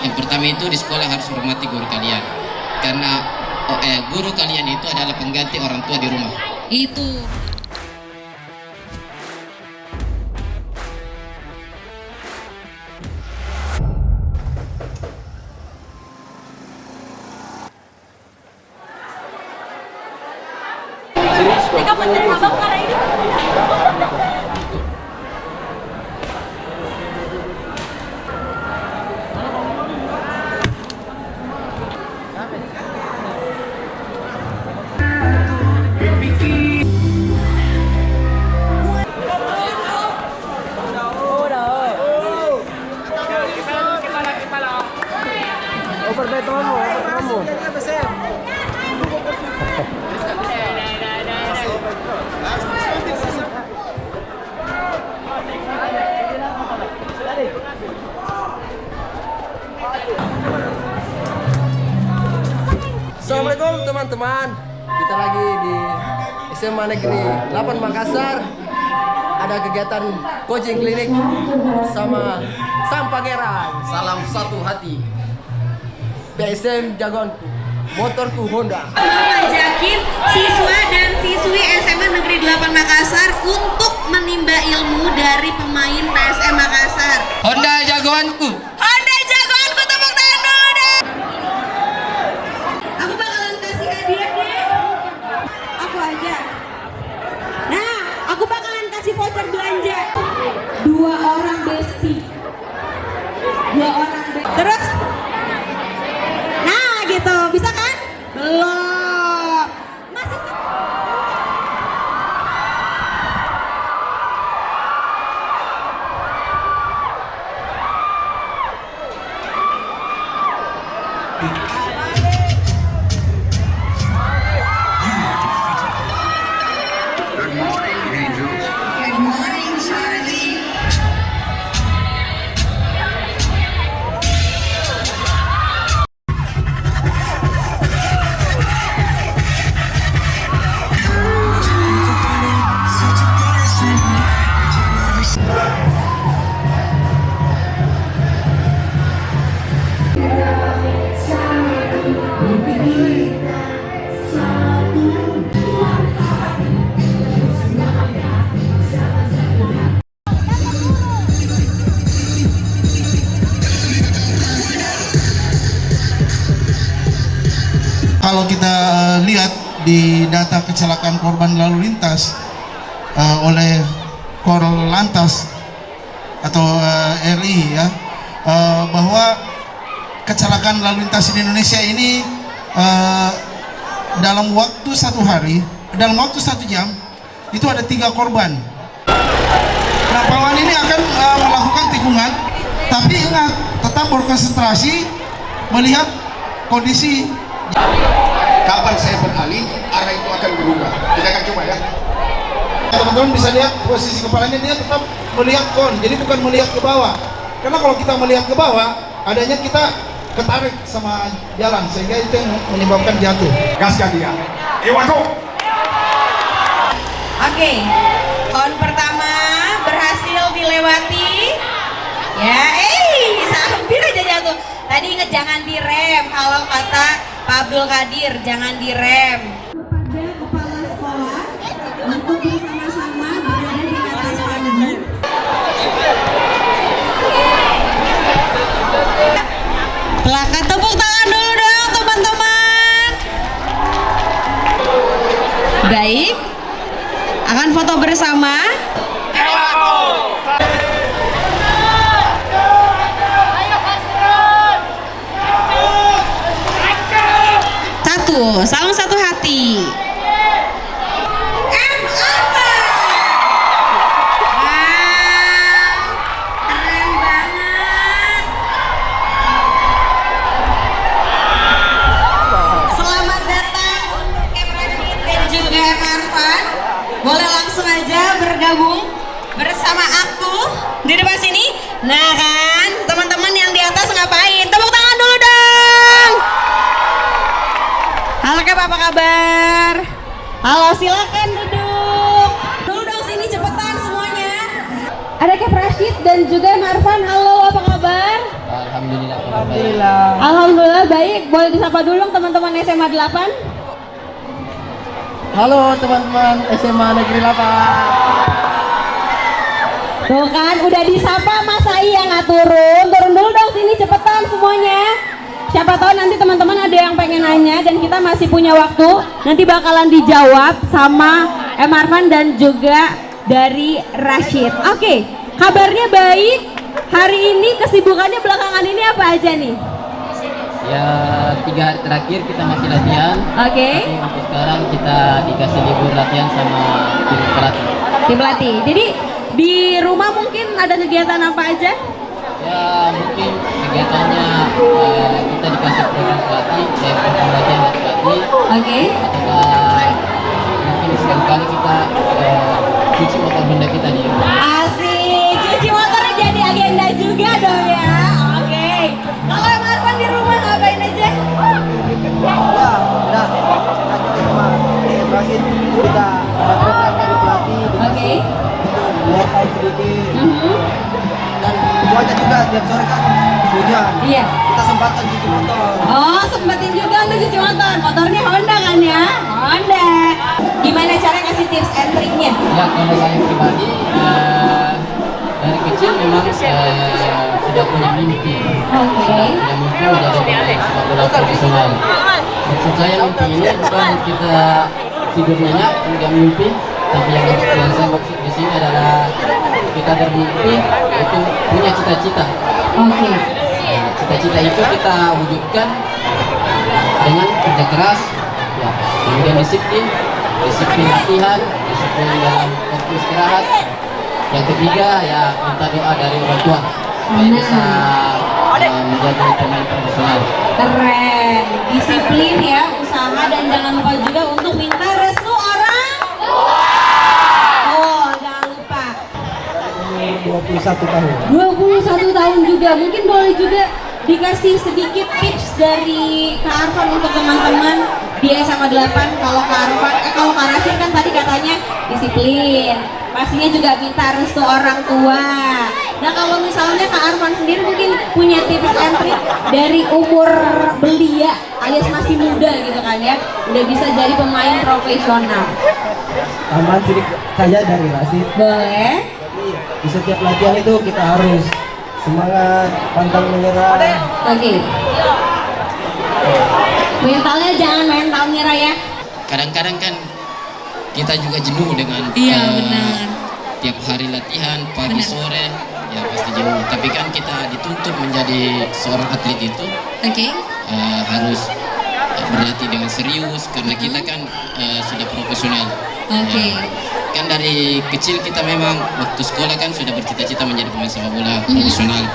Yang pertama itu di sekolah harus hormati guru kalian, karena guru kalian itu adalah pengganti orang tua di rumah. Itu. Mereka penerima bakar ini. Assalamualaikum teman-teman. Kita lagi di SMA Negeri 8 Makassar. Ada kegiatan coaching klinik sama Sang Pangeran. Salam satu hati. PSM jagoanku, motorku Honda. Mengajakin siswa dan siswi SMA Negeri 8 Makassar untuk menimba ilmu dari pemain PSM Makassar. Honda jagoanku. Honda jagoanku, tepuk tangan dulu deh. Aku bakalan kasih hadiah deh. Aku aja. Nah, aku bakalan kasih voucher belanja. 2 orang bestie. 2 orang bestie. Terus? Nah, gitu. Bisa kan? Belum. Masih kalau kita lihat di data kecelakaan korban lalu lintas oleh Korlantas atau RI ya, bahwa kecelakaan lalu lintas di Indonesia ini dalam waktu 1 hari, dalam waktu 1 jam itu ada 3 korban. Nah, pahlawan ini akan melakukan tikungan, tapi ingat, tetap berkonsentrasi melihat kondisi. Kapan saya beralih, arah itu akan berubah. Kita akan coba ya. Teman-teman bisa lihat posisi kepalanya, dia tetap melihat kon, jadi bukan melihat ke bawah. Karena kalau kita melihat ke bawah, adanya kita ketarik sama jalan, sehingga itu yang menyebabkan jatuh. Gaskan dia. Iwaku. Oke, kon pertama berhasil dilewati. Ya, hampir aja jatuh. Tadi inget jangan direm. Kalau kata Pak Abdul Qadir, jangan direm. Kepada kepala sekolah untuk bersama-sama berada di atas panggung. Silakan tepuk tangan dulu dong teman-teman. Baik, akan foto bersama. Salam satu hati. Keren banget. Selamat datang untuk Rashid dan juga Arfan. Boleh langsung aja bergabung bersama aku di depan sini. Nah kan, teman-teman yang di atas ngapain? Tepuk tangan dulu dong. Halo Kak, apa kabar? Halo, silakan duduk. Dulu dong sini cepetan semuanya. Ada Kak Rashid dan juga Marfan. Halo, apa kabar? Alhamdulillah. Alhamdulillah baik. Boleh disapa dulu teman-teman SMA 8? Halo teman-teman SMA Negeri 8. Tuh kan udah disapa, masa iya nggak turun? Turun dulu dong sini cepetan semuanya. Siapa tahu nanti teman-teman ada yang pengen nanya dan kita masih punya waktu. Nanti bakalan dijawab sama Arfan dan juga dari Rashid. Oke, kabarnya baik. Hari ini kesibukannya belakangan ini apa aja nih? Ya 3 hari terakhir kita masih latihan. Oke. Tapi untuk sekarang kita dikasih libur latihan sama tim pelatih. Tim pelatih. Jadi di rumah mungkin ada kegiatan apa aja? Ya mungkin kegiatannya kita dikasih program pelatih, program latihan dari pelatih. Oke. Atau mungkin sekali-kali kita cuci motor Honda kita di rumah. Asik, cuci motornya jadi agenda juga dong ya. Oke. Kalau Arfan di rumah ngapain aja? Ya, udah. Sama Rashid kita ada program dari pelatih. Oke. Workout sedikit. Dan cuaca juga tiap sore kan hujan. Iya. Kita sempatkan cuci motor. Oh, sempetin juga untuk cuci motor. Motornya Honda kan ya? Honda. Gimana cara kasih tips and triknya? Ya kalau saya pribadi dari kecil memang sudah punya mimpi. Oke. Punya mimpi menjadi pemain sepak bola profesional. Maksud saya mimpi ini bukan kita tidur nyenyak, enggak mimpi, tapi yang saya maksud di sini adalah kita bermimpi itu punya cita-cita. Oke. Cita-cita itu kita wujudkan dengan kerja keras, ya, kemudian disiplin latihan, disiplin dalam waktu istirahat. Yang ketiga ya minta doa dari orang tua supaya bisa menjadi pemain profesional. Keren. Disiplin ya, usaha dan jangan lupa juga untuk minta restu orang. Oh, jangan lupa. 21 tahun. 21 tahun juga. Mungkin boleh juga dikasih sedikit tips dari Kak Arfan untuk teman-teman di SMA 8. Kalau Kak Arfan, kalau Kak Rashid kan tadi katanya disiplin. Pastinya juga minta restu orang tua. Nah kalau misalnya Kak Arfan sendiri mungkin punya tips and trick dari umur belia alias masih muda gitu kan ya, udah bisa jadi pemain profesional. Tambahan sedikit saja dari Rashid. Boleh? Di setiap latihan itu kita harus semangat, pantang menyerah. Oke. Mentalnya jangan mental nyerah ya. Kadang-kadang kan kita juga jenuh dengan Benar. tiap hari latihan pagi sore, ya pasti jenuh. Tapi kan kita dituntut menjadi seorang atlet itu Oke. harus berlatih dengan serius karena kita kan sudah profesional. Oke. Ya. Kan dari kecil kita memang waktu sekolah kan sudah bercita-cita menjadi pemain sepak bola profesional.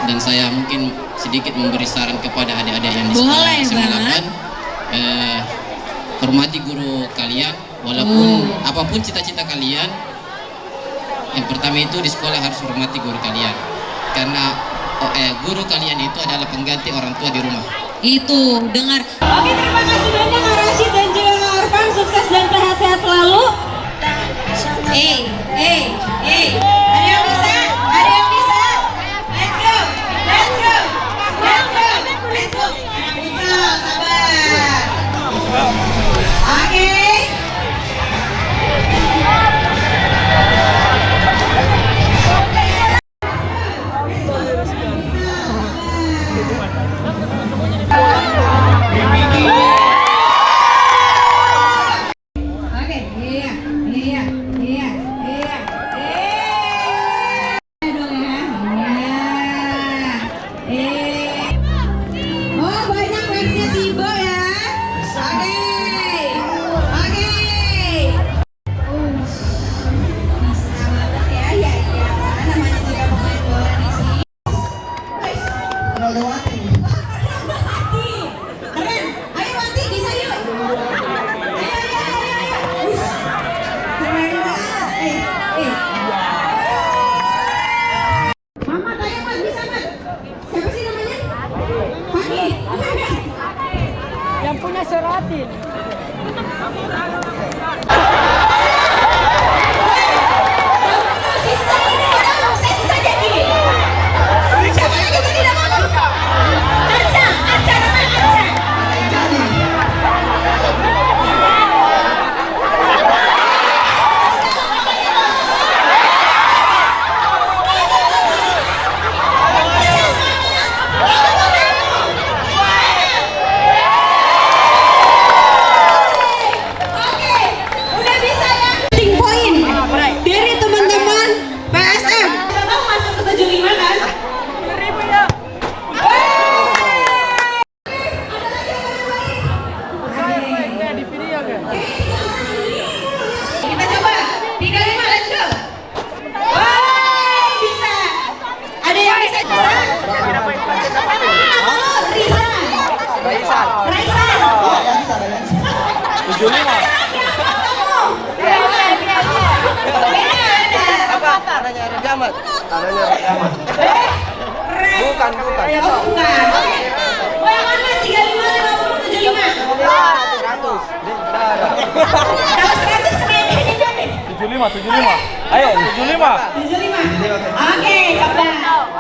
Dan saya mungkin sedikit memberi saran kepada adik-adik yang di sekolah SMA 8. Hormati guru kalian, walaupun apapun cita-cita kalian, yang pertama itu di sekolah harus hormati guru kalian, karena guru kalian itu adalah pengganti orang tua di rumah. Itu dengar. Oke, terima kasih banyak Kak Rashid dan juga Kak Arfan, sukses dan sehat-sehat selalu. Ada yang bisa? Ada yang bisa? Let's go. Sabar. Oke. Oh, banyak fansnya Tibo ya. Oke. Bisa banget ya. Ya. Karena namanya juga pemain bola di sini. Wati. Keren. Ayo Wati, bisa yuk. Ayo. Keren banget. Mama tanya Mat, bisa Mat? Siapa sih namanya? Pagi. Yang punya seratin. Sisa ini dong, saya sisa jadi. Siapa yang tadi Bukan. Oh, bukan. Oh, yang mana? 35, 50, 75. 100. Kalau 100 kenaikannya nih. 75. Ayo, 75. 75. Oke, coba.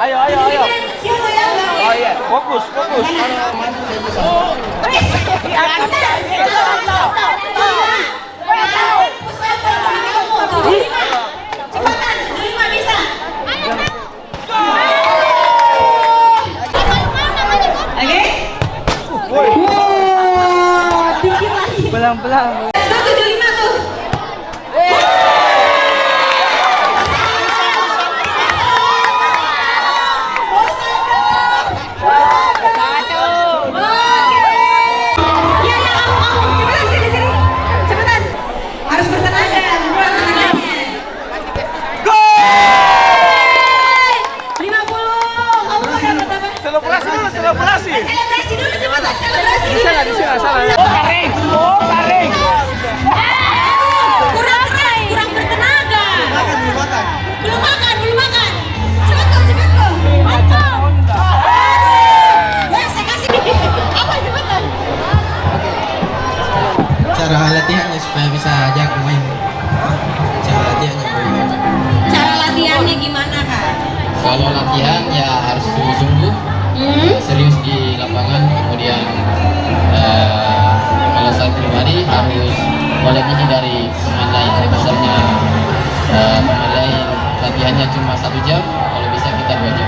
Ayo. Siapa yang enggak? Oh iya, fokus. Cepetan, 75 bisa. Oke? Wow, dikit lagi. Pelan-pelan. 175 tuh. Harus bertenaga, kurang tenaganya. 50. Kamu udah berapa? Selebrasi dulu. Selebrasi dulu cepetan, selebrasi. Bisa nggak di sini? Salah. Oh, taring. Kurang bertenaga. Belum makan. Belum makan. Cepet kok. Ya, saya kasih. Apa cepetan? Cara latihannya supaya bisa jago main. Cara latihannya gimana, Kak? Kalau latihan ya harus sungguh-sungguh, serius di lapangan. Kemudian kalau saya pribadi harus melebihi dari pemain lain. Misalnya pemain lain latihannya cuma 1 jam, kalau bisa kita 2 jam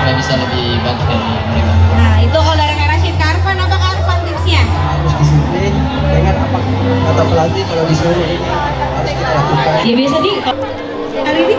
supaya bisa lebih bagus dari mereka. Nah, itu kalau dari Kak Rashid. Kak Arfan, apa Kak Arfan tipsnya? Harus disiplin dengan apa kata pelatih kalau disuruh ini harus kita lakukan. Ya biasa di hari ini.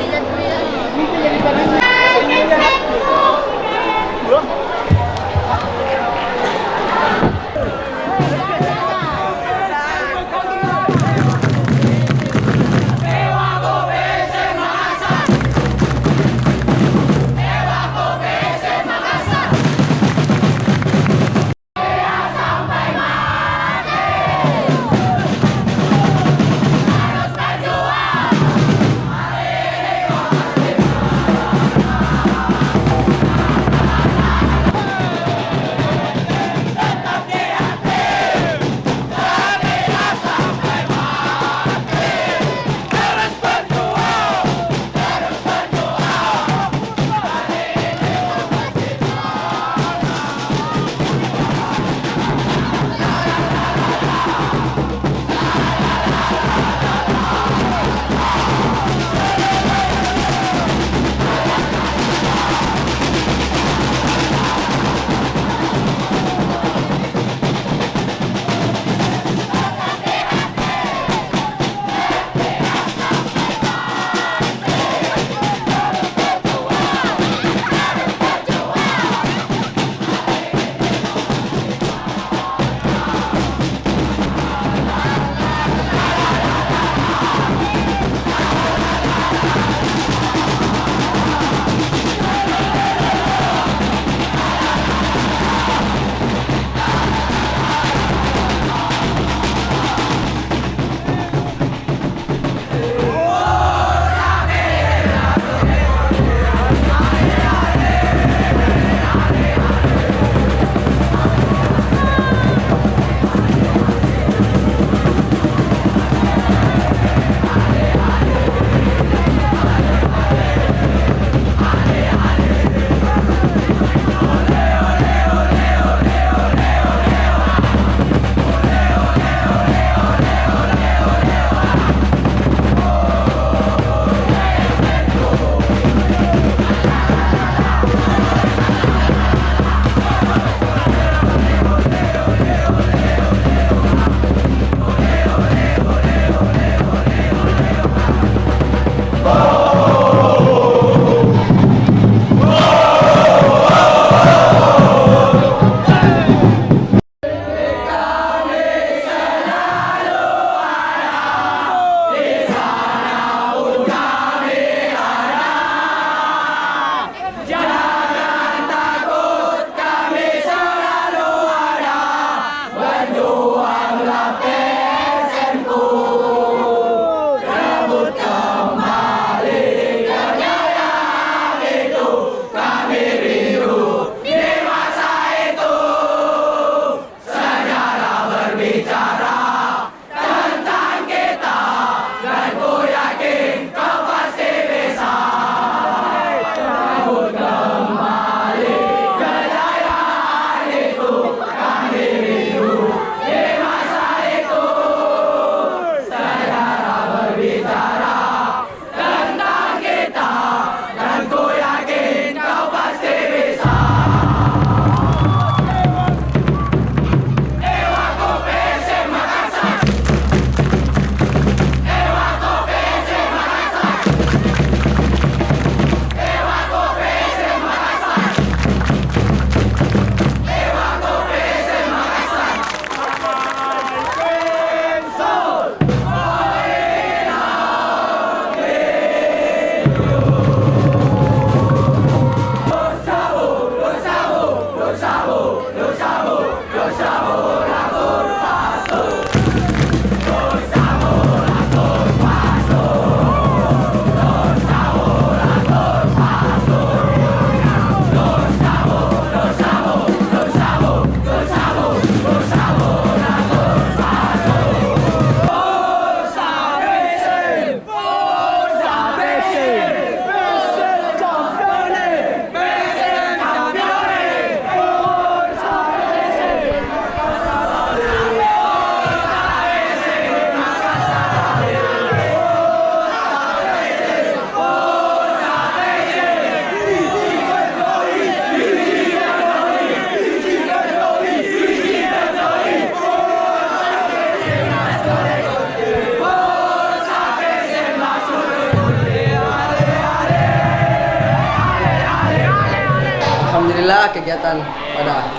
Alhamdulillah kegiatan pada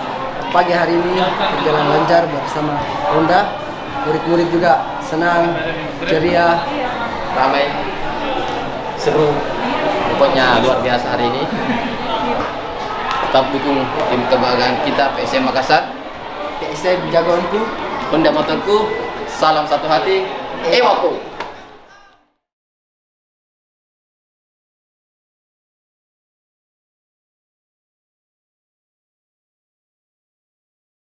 pagi hari ini berjalan lancar bersama Honda. Murid-murid juga senang, ceria, Ramai, seru, pokoknya luar biasa hari ini. Tetap dukung tim kebanggaan kita PSM Makassar, PSM jagoanku. Honda motorku, salam satu hati, Ewaku.